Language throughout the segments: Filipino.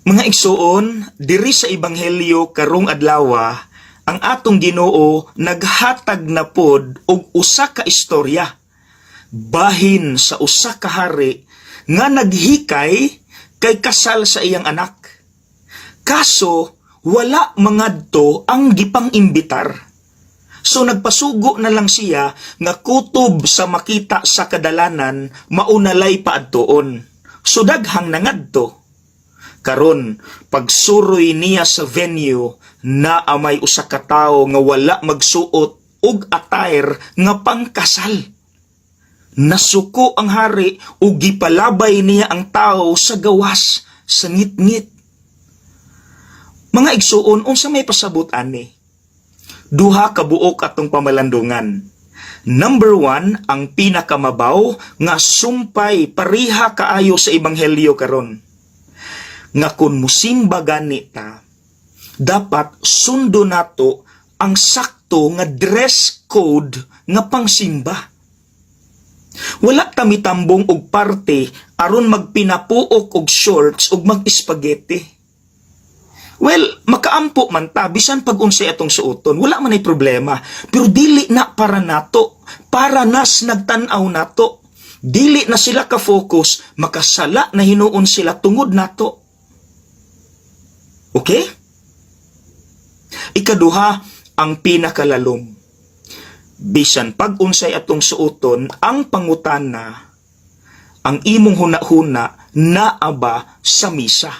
Mga igsoon, diri sa ebanghelyo karong adlaw, ang atong Ginoo naghatag na pod og usa ka istorya bahin sa usa ka hari nga naghikay kay kasal sa iyang anak. Kaso wala mangadto ang gipang-imbitar. So nagpasugo na lang siya nga kutob sa makita sa kadalanan maunalay paadtoon. So daghang nangadto. Karon, pagsuroy niya sa venue, na amay usa ka tawo nga wala magsuot og attire nga pangkasal. Nasuko ang hari ug gipalabay niya ang tawo sa gawas, sa ngit-ngit. Mga igsuon, unsa may pasabot ani? Duha ka buok atong pamalandungan. Number 1, ang pinakamabaw nga sumpay pariha kaayo sa ebanghelyo karon. Nga kung musimba gani ta, dapat sundo nato ang sakto nga dress code nga pangsimba. Wala ta mitambong og parte aron magpinapuok og shorts ug mag-spaghetti. Well, makaampo man ta bisan pag unsay atong suoton, wala man ay problema. Pero dili na para nato, para nas nagtan-aw nato. Dili na sila ka-focus, makasala na hinuon sila tungod nato. Okay? Ikaduha, ang pinakalalom. Bisan pag-unsay atong suoton, ang pangutana, ang imong huna-huna, naaba sa misa.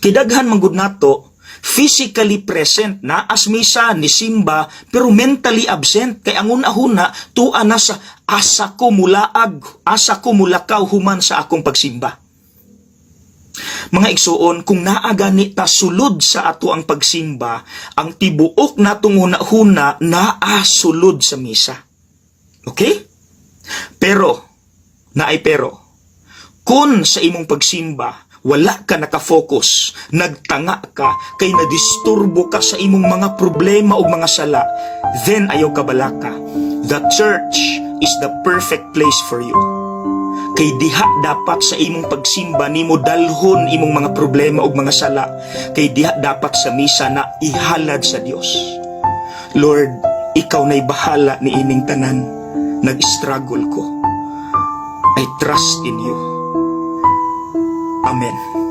Kidaghan manggod nato, physically present na as misa ni simba, pero mentally absent. Kay ang una-huna, tuan na sa asa ko mulaag, asa ko mulakaw human sa akong pagsimba. Mga igsuon, kung naagani ta sulod sa ato ang pagsimba, ang tibuok natong huna-huna naa sulod sa misa. Okay? Pero, kung sa imong pagsimba, wala ka nakafocus, nagtanga ka, kay nadisturbo ka sa imong mga problema o mga sala, then ayaw kabalaka. The church is the perfect place for you. Kay diha dapat sa imong pagsimba nimo dalhon imong mga problema ug mga sala. Kay diha dapat sa misa na ihalad sa Dios. Lord, ikaw na'y bahala ni ining tanan. Nag-struggle ko. I trust in you. Amen.